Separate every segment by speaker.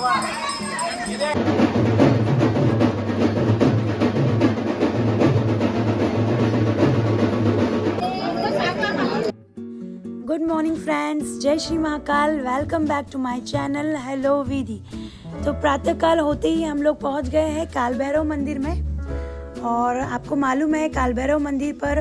Speaker 1: Good morning friends, जय Shri Mahakal. Welcome back to my channel hello Vidhi. तो प्रातःकाल होते ही हम लोग पहुंच गए हैं काल भैरव मंदिर में। और आपको मालूम है काल भैरव मंदिर पर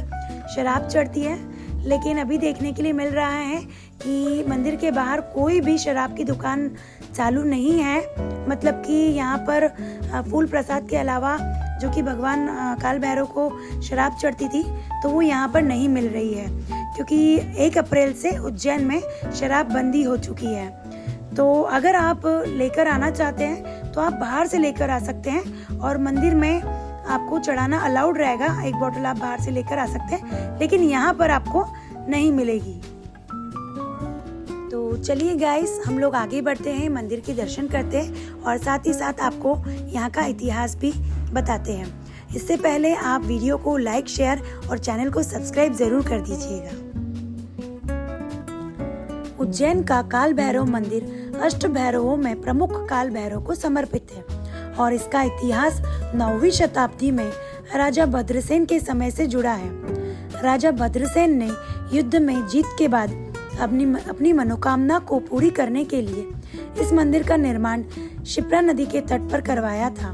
Speaker 1: शराब चढ़ती है, लेकिन अभी देखने के लिए मिल रहा है कि मंदिर के बाहर कोई भी शराब की दुकान चालू नहीं है। मतलब कि यहाँ पर फूल प्रसाद के अलावा जो कि भगवान काल भैरव को शराब चढ़ती थी तो वो यहाँ पर नहीं मिल रही है, क्योंकि 1 अप्रैल से उज्जैन में शराब बंदी हो चुकी है। तो अगर आप लेकर आना चाहते हैं तो आप बाहर से लेकर आ सकते हैं और मंदिर में आपको चढ़ाना अलाउड रहेगा। 1 बोतल आप बाहर से लेकर आ सकते हैं, लेकिन यहाँ पर आपको नहीं मिलेगी। तो चलिए गाइस, हम लोग आगे बढ़ते हैं, मंदिर के दर्शन करते हैं और साथ ही साथ आपको यहाँ का इतिहास भी बताते हैं। इससे पहले आप वीडियो को लाइक, शेयर और चैनल को सब्सक्राइब जरूर कर दीजिएगा। उज्जैन का काल भैरव मंदिर अष्ट भैरवों में प्रमुख काल भैरव को समर्पित है और इसका इतिहास 9वीं शताब्दी में राजा भद्रसेन के समय से जुड़ा है। राजा भद्रसेन ने युद्ध में जीत के बाद अपनी मनोकामना को पूरी करने के लिए इस मंदिर का निर्माण शिप्रा नदी के तट पर करवाया था।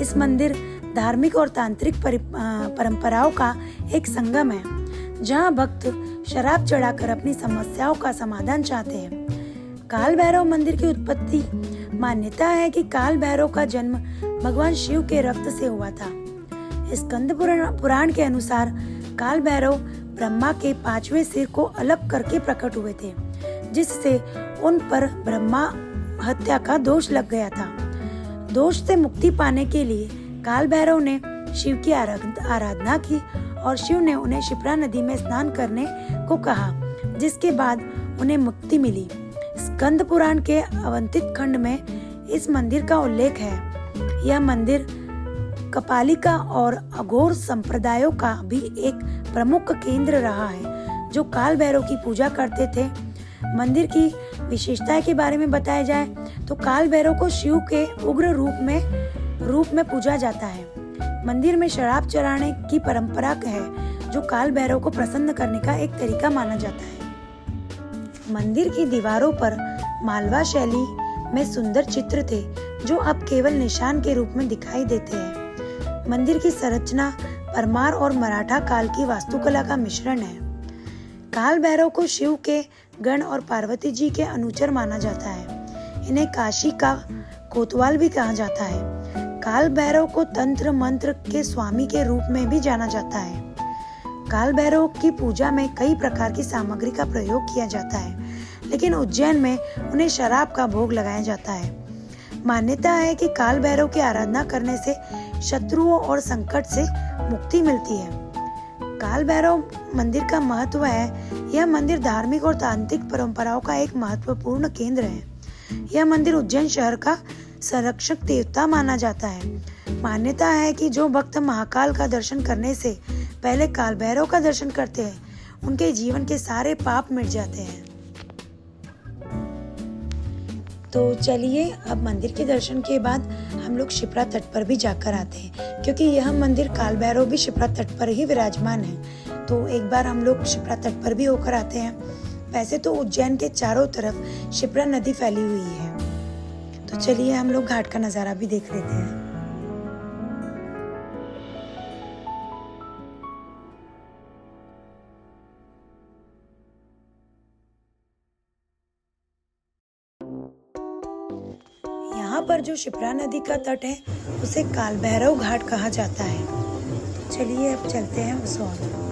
Speaker 1: इस मंदिर धार्मिक और तांत्रिक परंपराओं का एक संगम है, जहां भक्त शराब चढ़ाकर अपनी समस्याओं का समाधान चाहते हैं। काल भैरव मंदिर की उत्पत्ति मान्यता है कि काल भैरव का जन्म भगवान शिव के रक्त से हुआ था। स्कंद पुराण के अनुसार काल भैरव ब्रह्मा के 5वें सिर को अलग करके प्रकट हुए थे, जिससे उन पर ब्रह्मा हत्या का दोष लग गया था। दोष से मुक्ति पाने के लिए काल भैरव ने शिव की आराधना की और शिव ने उन्हें शिप्रा नदी में स्नान करने को कहा, जिसके बाद उन्हें मुक्ति मिली। स्कंद पुराण के अवंतित खंड में इस मंदिर का उल्लेख है। यह मंदिर कपालिका और अघोर संप्रदायों का भी एक प्रमुख केंद्र रहा है, जो काल भैरव की पूजा करते थे। मंदिर की विशेषताएं के बारे में बताया जाए तो काल भैरव को शिव के उग्र रूप में पूजा जाता है। मंदिर में शराब चढ़ाने की परंपरा है, जो काल भैरव को प्रसन्न करने का एक तरीका माना जाता है। मंदिर की दीवारों पर मालवा शैली में सुंदर चित्र थे, जो अब केवल निशान के रूप में दिखाई देते हैं। मंदिर की संरचना परमार और मराठा काल की वास्तुकला का मिश्रण है। काल भैरव को शिव के गण और पार्वती जी के अनुचर माना जाता है। इन्हें काशी का कोतवाल भी कहा जाता है। काल भैरव को तंत्र मंत्र के स्वामी के रूप में भी जाना जाता है। काल भैरव की पूजा में कई प्रकार की सामग्री का प्रयोग किया जाता है, लेकिन उज्जैन में उन्हें शराब का भोग लगाया जाता है। मान्यता है कि काल भैरव की आराधना करने से शत्रुओं और संकट से मुक्ति मिलती है। काल भैरव मंदिर का महत्व है। यह मंदिर धार्मिक और तांत्रिक परंपराओं का एक महत्वपूर्ण केंद्र है। यह मंदिर उज्जैन शहर का संरक्षक देवता माना जाता है। मान्यता है कि जो भक्त महाकाल का दर्शन करने से पहले काल भैरव का दर्शन करते हैं, उनके जीवन के सारे पाप मिट जाते हैं। तो चलिए, अब मंदिर के दर्शन के बाद हम लोग शिप्रा तट पर भी जाकर आते हैं, क्योंकि यह मंदिर काल भैरव भी शिप्रा तट पर ही विराजमान है। तो एक बार हम लोग शिप्रा तट पर भी होकर आते हैं। वैसे तो उज्जैन के चारों तरफ शिप्रा नदी फैली हुई है, तो चलिए हम लोग घाट का नजारा भी देख लेते हैं। यहाँ पर जो शिप्रा नदी का तट है उसे काल भैरव घाट कहा जाता है। तो चलिए अब चलते हैं उस ओर।